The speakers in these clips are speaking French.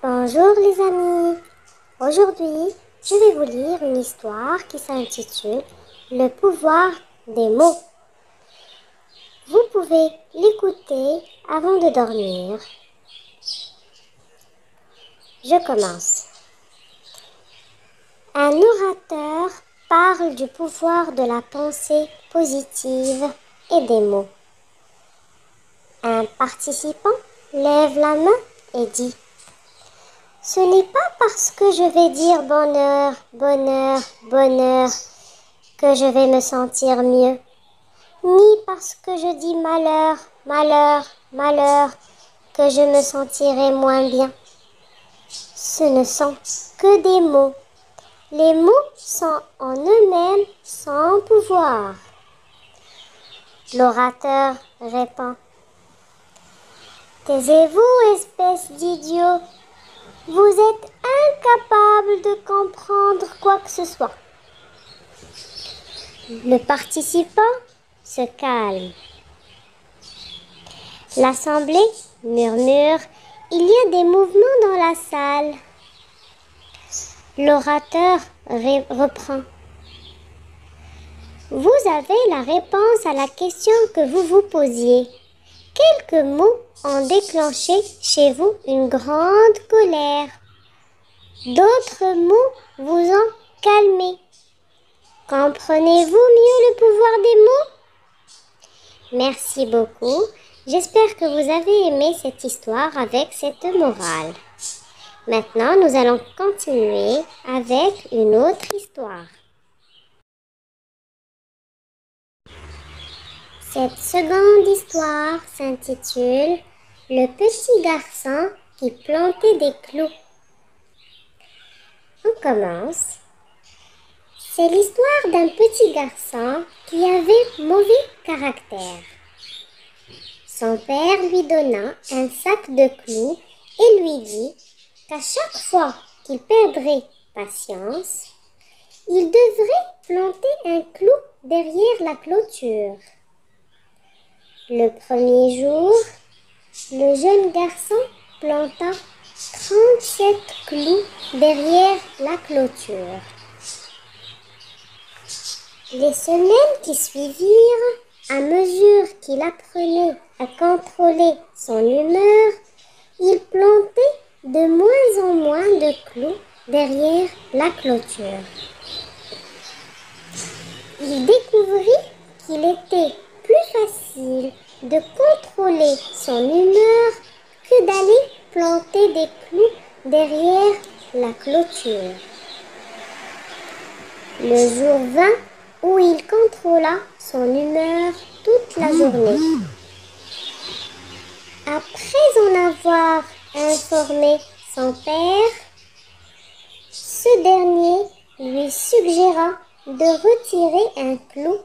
Bonjour les amis, aujourd'hui je vais vous lire une histoire qui s'intitule Le pouvoir des mots. Vous pouvez l'écouter avant de dormir. Je commence. Un orateur parle du pouvoir de la pensée positive et des mots. Un participant lève la main et dit: ce n'est pas parce que je vais dire bonheur, bonheur, bonheur que je vais me sentir mieux, ni parce que je dis malheur, malheur, malheur que je me sentirai moins bien. Ce ne sont que des mots. Les mots sont en eux-mêmes sans pouvoir. L'orateur répond: taisez-vous, espèce d'idiot. Vous êtes incapable de comprendre quoi que ce soit. Le participant se calme. L'assemblée murmure: il y a des mouvements dans la salle. L'orateur reprend: vous avez la réponse à la question que vous vous posiez. Quelques mots ont déclenché chez vous une grande colère. D'autres mots vous ont calmé. Comprenez-vous mieux le pouvoir des mots? Merci beaucoup. J'espère que vous avez aimé cette histoire avec cette morale. Maintenant, nous allons continuer avec une autre histoire. Cette seconde histoire s'intitule Le petit garçon qui plantait des clous. On commence. C'est l'histoire d'un petit garçon qui avait mauvais caractère. Son père lui donna un sac de clous et lui dit qu'à chaque fois qu'il perdrait patience, il devrait planter un clou derrière la clôture. Le premier jour, le jeune garçon planta 37 clous derrière la clôture. Les semaines qui suivirent, à mesure qu'il apprenait à contrôler son humeur, il plantait de moins en moins de clous derrière la clôture. Il découvrit qu'il était plus facile de contrôler son humeur que d'aller planter des clous derrière la clôture. Le jour vint où il contrôla son humeur toute la journée. Après en avoir informé son père, ce dernier lui suggéra de retirer un clou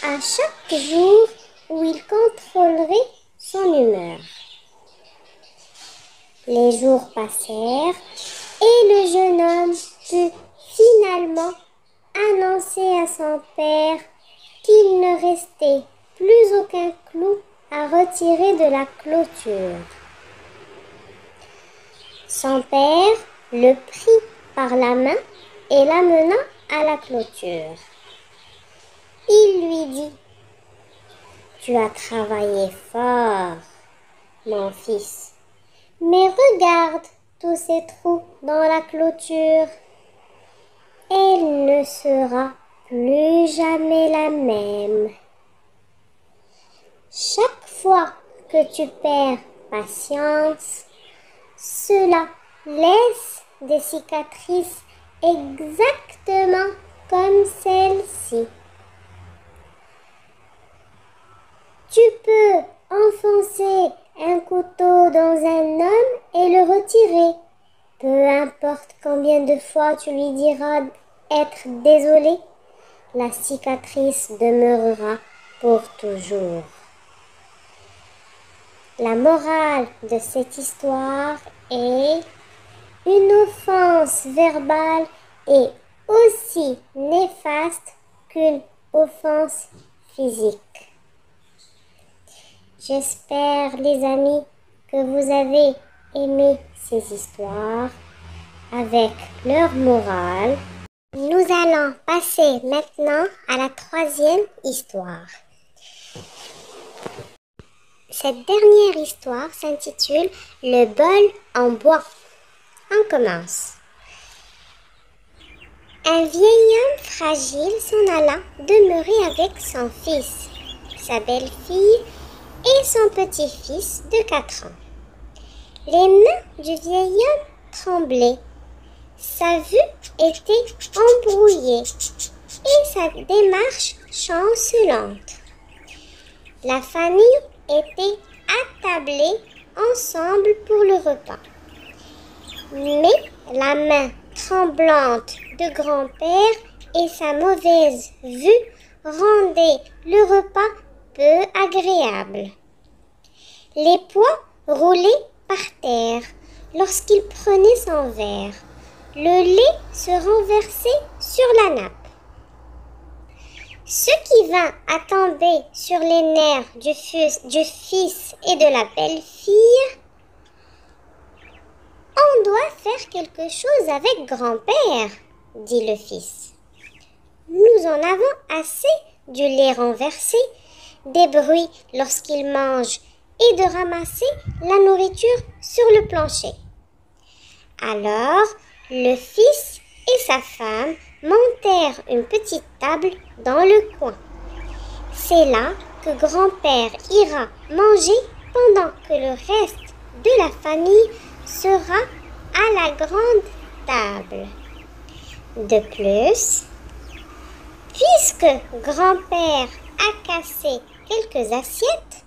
à chaque jour où il contrôlerait son humeur. Les jours passèrent et le jeune homme put finalement annoncer à son père qu'il ne restait plus aucun clou à retirer de la clôture. Son père le prit par la main et l'amena à la clôture. Il lui dit: tu as travaillé fort, mon fils, mais regarde tous ces trous dans la clôture. Elle ne sera plus jamais la même. Chaque fois que tu perds patience, cela laisse des cicatrices exactement comme celle-ci. Tu peux enfoncer un couteau dans un homme et le retirer. Peu importe combien de fois tu lui diras être désolé, la cicatrice demeurera pour toujours. La morale de cette histoire est: une offense verbale est aussi néfaste qu'une offense physique. J'espère, les amis, que vous avez aimé ces histoires avec leur morale. Nous allons passer maintenant à la troisième histoire. Cette dernière histoire s'intitule Le bol en bois. On commence. Un vieil homme fragile s'en alla demeurer avec son fils, sa belle-fille et son petit-fils de 4 ans. Les mains du vieil homme tremblaient, sa vue était embrouillée et sa démarche chancelante. La famille était attablée ensemble pour le repas. Mais la main tremblante de grand-père et sa mauvaise vue rendaient le repas peu agréable. Les pois roulaient par terre lorsqu'il prenait son verre. Le lait se renversait sur la nappe. Ce qui vint à tomber sur les nerfs du fils et de la belle-fille. On doit faire quelque chose avec grand-père, dit le fils. Nous en avons assez du lait renversé, des bruits lorsqu'il mange et de ramasser la nourriture sur le plancher. Alors, le fils et sa femme montèrent une petite table dans le coin. C'est là que grand-père ira manger pendant que le reste de la famille sera à la grande table. De plus, puisque grand-père a cassé quelques assiettes,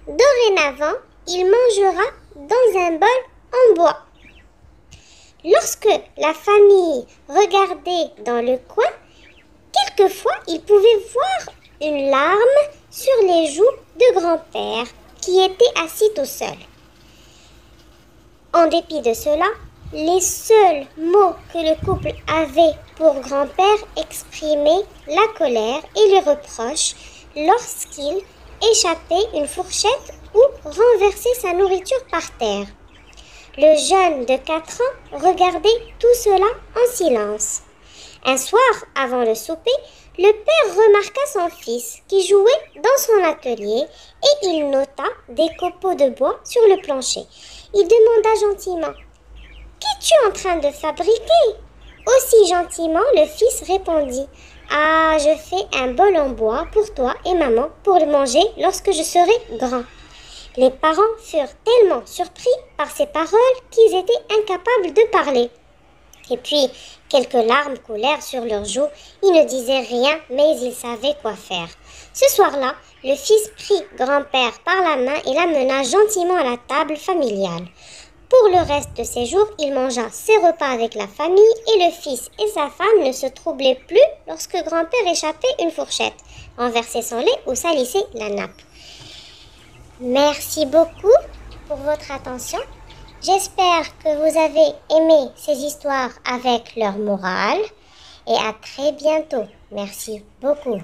dorénavant, il mangera dans un bol en bois. Lorsque la famille regardait dans le coin, quelquefois il pouvait voir une larme sur les joues de grand-père qui était assis tout seul. En dépit de cela, les seuls mots que le couple avait pour grand-père exprimaient la colère et les reproches lorsqu'il échappait une fourchette ou renversait sa nourriture par terre. Le jeune de 4 ans regardait tout cela en silence. Un soir, avant le souper, le père remarqua son fils qui jouait dans son atelier et il nota des copeaux de bois sur le plancher. Il demanda gentiment « Qu'es-tu en train de fabriquer ?» Aussi gentiment, le fils répondit « Ah, je fais un bol en bois pour toi et maman pour le manger lorsque je serai grand. » Les parents furent tellement surpris par ces paroles qu'ils étaient incapables de parler. Et puis, quelques larmes coulèrent sur leurs joues. Ils ne disaient rien, mais ils savaient quoi faire. Ce soir-là, le fils prit grand-père par la main et l'amena gentiment à la table familiale. Pour le reste de ses jours, il mangea ses repas avec la famille et le fils et sa femme ne se troublaient plus lorsque grand-père échappait une fourchette, renversait son lait ou salissait la nappe. Merci beaucoup pour votre attention. J'espère que vous avez aimé ces histoires avec leur morale et à très bientôt. Merci beaucoup.